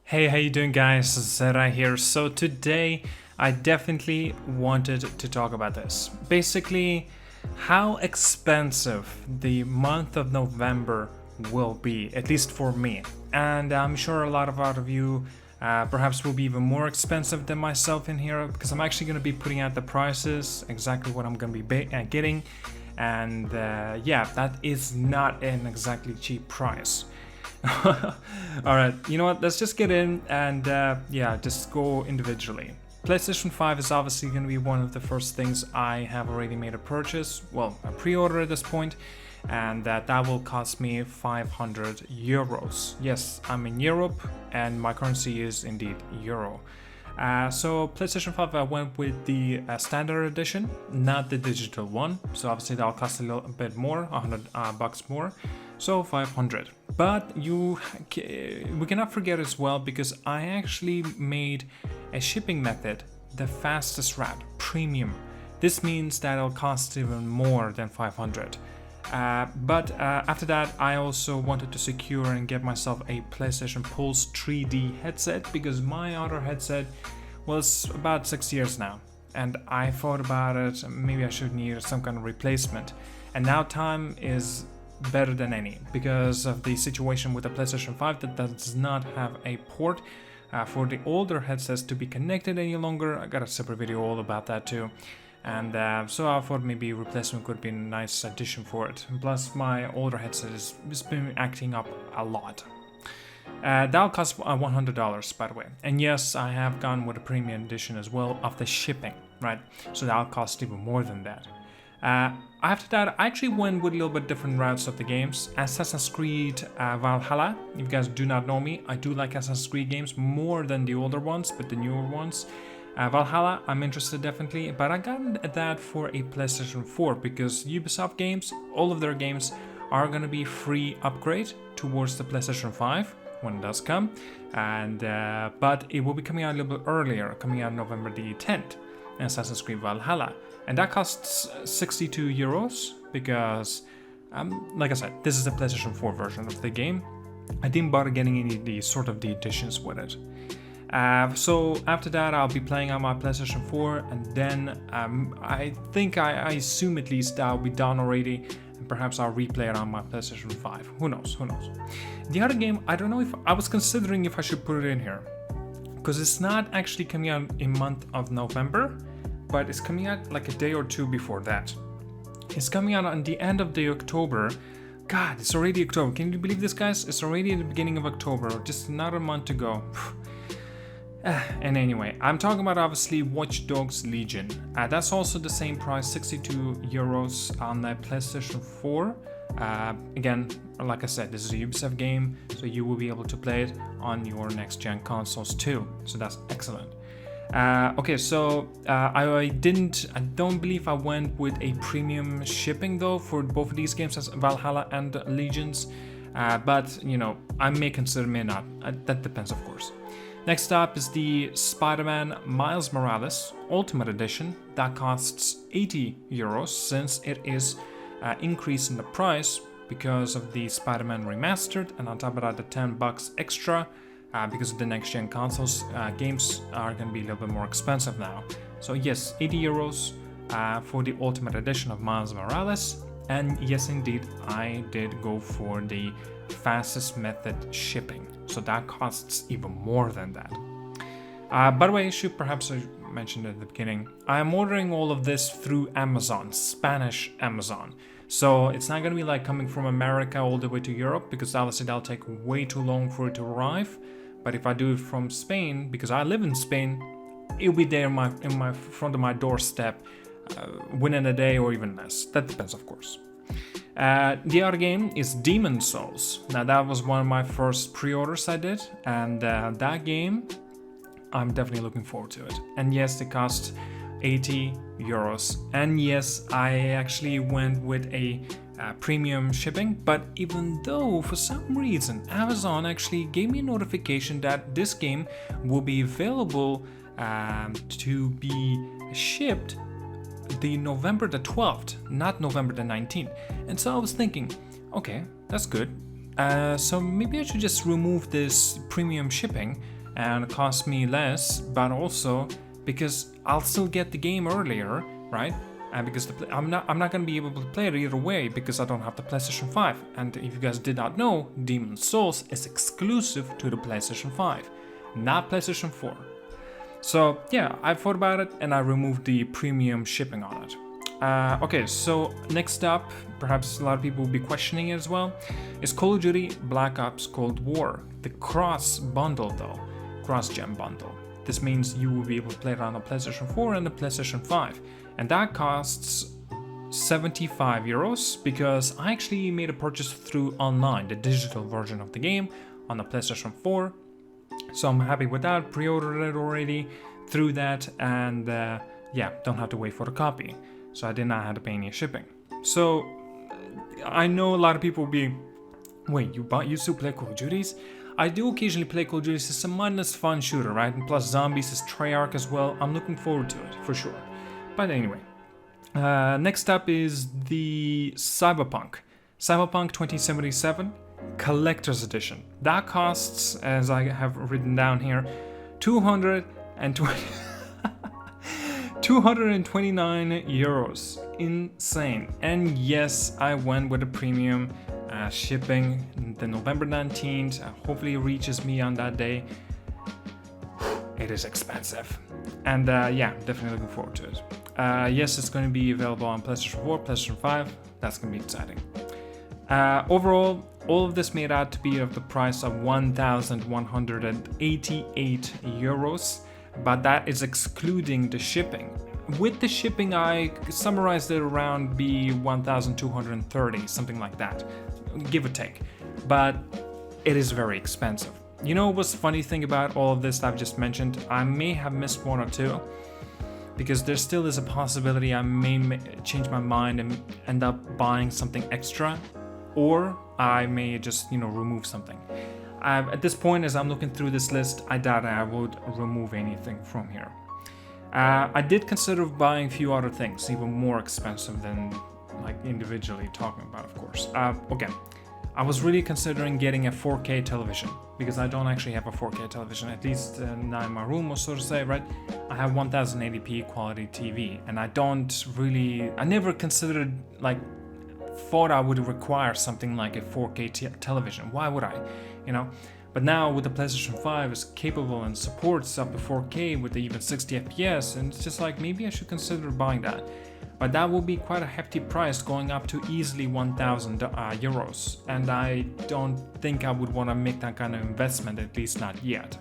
Hey, how you doing, guys? ZDEyE here. So today I definitely wanted to talk about this. Basically, how expensive the month of November will be, at least for me. And I'm sure a lot of you perhaps will be even more expensive than myself in here, because I'm actually going to be putting out the prices, exactly what I'm going to be getting. And yeah, that is not an exactly cheap price. Alright, you know what, let's just get in and yeah, just go individually. PlayStation 5 is obviously going to be one of the first things I have already made a purchase, well, a pre-order at this point, and that will cost me 500 euros. Yes, I'm in Europe and my currency is indeed euro. So PlayStation 5, I went with the standard edition, not the digital one. So obviously that'll cost a little bit more, 100 bucks more. So 500. But we cannot forget as well, because I actually made a shipping method the fastest route, premium. This means that it'll cost even more than 500. But after that, I also wanted to secure and get myself a PlayStation Pulse 3D headset, because my other headset was about 6 years now, and I thought about it, maybe I should need some kind of replacement. And now time is better than any, because of the situation with the PlayStation 5 that does not have a port for the older headsets to be connected any longer. I got a separate video all about that too. And so I thought maybe replacement could be a nice addition for it. Plus my older headset has been acting up a lot. That'll cost $100, by the way. And yes, I have gone with a premium edition as well of the shipping, right? So that'll cost even more than that. After that, I actually went with a little bit different routes of the games. Assassin's Creed Valhalla. If you guys do not know me, I do like Assassin's Creed games more than the older ones, but the newer ones. Valhalla, I'm interested definitely, but I got that for a PlayStation 4 because Ubisoft games, all of their games are going to be free upgrade towards the PlayStation 5 when it does come, and but it will be coming out a little bit earlier, coming out November the 10th, Assassin's Creed Valhalla, and that costs 62 euros because, like I said, this is the PlayStation 4 version of the game. I didn't bother getting any of the sort of the additions with it. So after that, I'll be playing on my PlayStation 4, and then I think I assume at least that'll be done already, and perhaps I'll replay it on my PlayStation 5. Who knows? Who knows? The other game, I don't know if I was considering if I should put it in here, because it's not actually coming out in month of November, but it's coming out like a day or two before that. It's coming out on the end of the October. God, it's already October. Can you believe this, guys? It's already the beginning of October, just another month to go. And anyway, I'm talking about obviously Watch Dogs Legion. That's also the same price, 62 euros on the PlayStation 4. Again, like I said, this is a Ubisoft game, so you will be able to play it on your next-gen consoles too. So that's excellent. Okay, so I don't believe I went with a premium shipping though for both of these games, as Valhalla and Legions. But you know, I may consider, may not. That depends, of course. Next up is the Spider-Man Miles Morales Ultimate Edition. That costs 80 euros since it is increased in the price because of the Spider-Man Remastered, and on top of that the 10 bucks extra because of the next-gen consoles. Games are going to be a little bit more expensive now. So yes, 80 euros for the Ultimate Edition of Miles Morales. And yes, indeed, I did go for the fastest method shipping, so that costs even more than that. By the way, perhaps I mentioned at the beginning, I'm ordering all of this through Amazon, Spanish Amazon. So it's not going to be like coming from America all the way to Europe, because obviously that'll take way too long for it to arrive. But if I do it from Spain, because I live in Spain, it'll be there in my front of my doorstep within a day or even less. That depends, of course. The other game is Demon Souls. Now that was one of my first pre-orders I did, and that game, I'm definitely looking forward to it. And yes, it cost 80 euros. And yes, I actually went with a premium shipping, but even though for some reason Amazon actually gave me a notification that this game will be available to be shipped the November the 12th, not November the 19th. And so I was thinking, okay, that's good. So maybe I should just remove this premium shipping and cost me less, but also because I'll still get the game earlier, right? And because I'm not gonna be able to play it either way because I don't have the PlayStation 5. And if you guys did not know, Demon's Souls is exclusive to the PlayStation 5, not PlayStation 4. So yeah, I thought about it and I removed the premium shipping on it. Okay, so next up, perhaps a lot of people will be questioning it as well, is Call of Duty Black Ops Cold War. The cross bundle though, cross-gen bundle. This means you will be able to play it on the PlayStation 4 and the PlayStation 5. And that costs 75 euros because I actually made a purchase through online, the digital version of the game on the PlayStation 4. So I'm happy with that, pre-ordered it already through that, and yeah, don't have to wait for the copy. So I did not have to pay any shipping. So I know a lot of people will be, wait, you still play Call of Duties? I do occasionally play Call of Duties. It's a mindless fun shooter, right? And plus zombies is Treyarch as well. I'm looking forward to it, for sure. But anyway, next up is the Cyberpunk 2077 Collector's Edition. That costs, as I have written down here, 229 euros. Insane. And yes, I went with the premium shipping the November 19th. Hopefully it reaches me on that day. It is expensive. And yeah, definitely looking forward to it. Yes, it's going to be available on PlayStation 4, PlayStation 5. That's going to be exciting. Overall, all of this made out to be of the price of 1,188 euros, but that is excluding the shipping. With the shipping, I summarized it around be 1,230, something like that, give or take. But it is very expensive. You know what's the funny thing about all of this that I've just mentioned? I may have missed one or two, because there still is a possibility I may change my mind and end up buying something extra, or I may just, remove something. At this point, as I'm looking through this list, I doubt I would remove anything from here. I did consider buying a few other things, even more expensive than like individually talking about, of course. Okay, I was really considering getting a 4K television because I don't actually have a 4K television, at least not in my room, or so to say, right? I have 1080p quality TV, and I never considered, thought I would require something like a 4K television. Why would I? But now with the PlayStation 5 is capable and supports up to 4K with even 60 FPS, and it's just like, maybe I should consider buying that. But that will be quite a hefty price, going up to easily 1,000 euros. And I don't think I would want to make that kind of investment, at least not yet.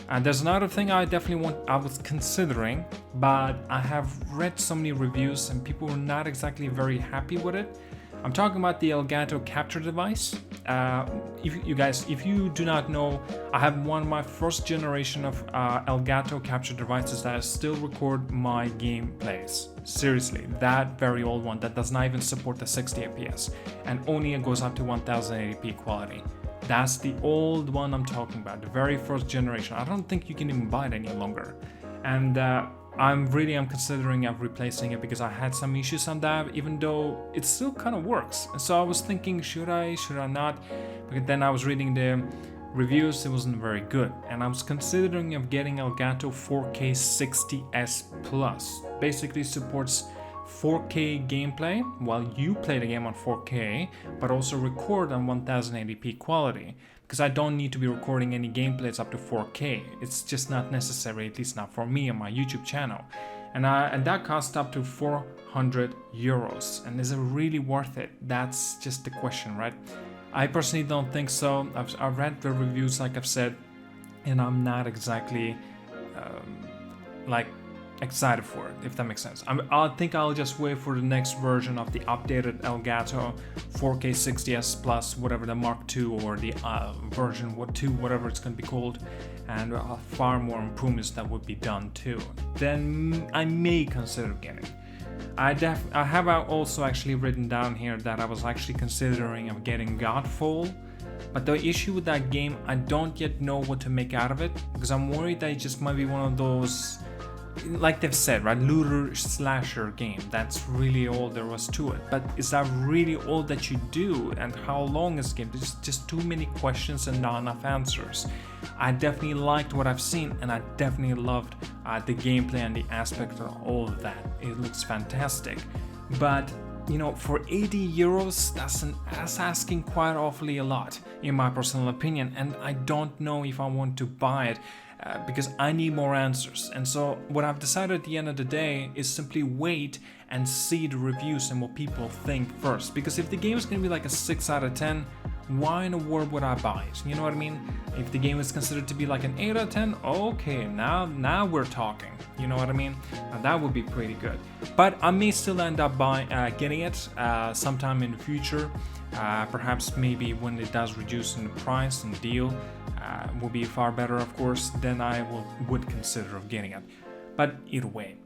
And there's another thing I was considering, but I have read so many reviews and people were not exactly very happy with it. I'm talking about the Elgato capture device. If you do not know, I have one of my first generation of Elgato capture devices that still record my gameplays. Seriously, that very old one that does not even support the 60 FPS and only it goes up to 1080p quality. That's the old one I'm talking about, the very first generation. I don't think you can even buy it any longer. And I'm considering replacing it because I had some issues on that, even though it still kind of works. And so I was thinking, should I not? But then I was reading the reviews, it wasn't very good. And I was considering getting Elgato 4K 60S Plus. Basically supports 4K gameplay while you play the game on 4K, but also record on 1080p quality. Because I don't need to be recording any gameplays up to 4K. It's just not necessary, at least not for me on my YouTube channel. And that costs up to 400 euros. And is it really worth it? That's just the question, right? I personally don't think so. I've read the reviews, like I've said, and I'm not exactly excited for it, if that makes sense. I think I'll just wait for the next version of the updated Elgato 4K 60S Plus, whatever the Mark II or the version 2, whatever it's going to be called, and far more improvements that would be done too. Then I may consider getting. I have also actually written down here that I was actually considering getting Godfull, but the issue with that game, I don't yet know what to make out of it, because I'm worried that it just might be one of those like they've said, right, looter slasher game, that's really all there was to it. But is that really all that you do, and how long is the game? There's just too many questions and not enough answers. I definitely liked what I've seen, and I definitely loved the gameplay and the aspect of all of that. It looks fantastic, but you know, for 80 euros, that's asking quite awfully a lot, in my personal opinion, and I don't know if I want to buy it. Because I need more answers. And so what I've decided at the end of the day is simply wait and see the reviews and what people think first. Because if the game is going to be like a 6 out of 10, why in the world would I buy it? You know what I mean? If the game is considered to be like an 8 out of 10, okay, now we're talking. You know what I mean? That would be pretty good. But I may still end up getting it sometime in the future. Perhaps maybe when it does reduce in the price and deal. Will be far better, of course, than I would consider of getting it. But either way,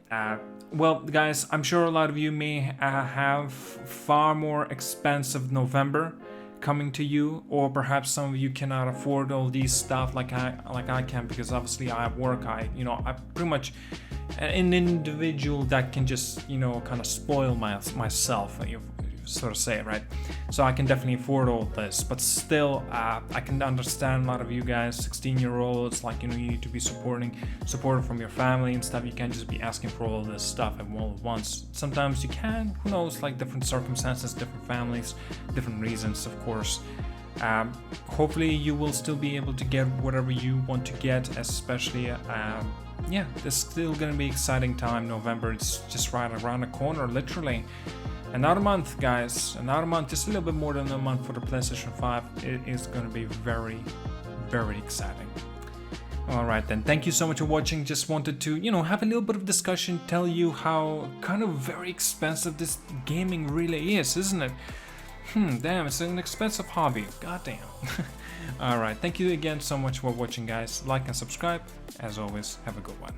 well, guys, I'm sure a lot of you may have far more expensive November coming to you, or perhaps some of you cannot afford all these stuff like I can, because obviously I work. I'm pretty much an individual that can just, you know, kind of spoil myself, sort of say, right? So I can definitely afford all this, but still I can understand a lot of you guys, 16-year-olds, like, you know, you need to be supportive from your family and stuff. You can't just be asking for all this stuff all at once. Sometimes you can, who knows, like different circumstances, different families, different reasons, of course. Hopefully you will still be able to get whatever you want to get, especially yeah, it's still gonna be exciting time. November, it's just right around the corner, literally. Another month, guys, another month, just a little bit more than a month for the PlayStation 5. It is going to be very, very exciting. Alright then, thank you so much for watching. Just wanted to, you know, have a little bit of discussion, tell you how kind of very expensive this gaming really is, isn't it? Damn, it's an expensive hobby. Goddamn. Alright, thank you again so much for watching, guys. Like and subscribe. As always, have a good one.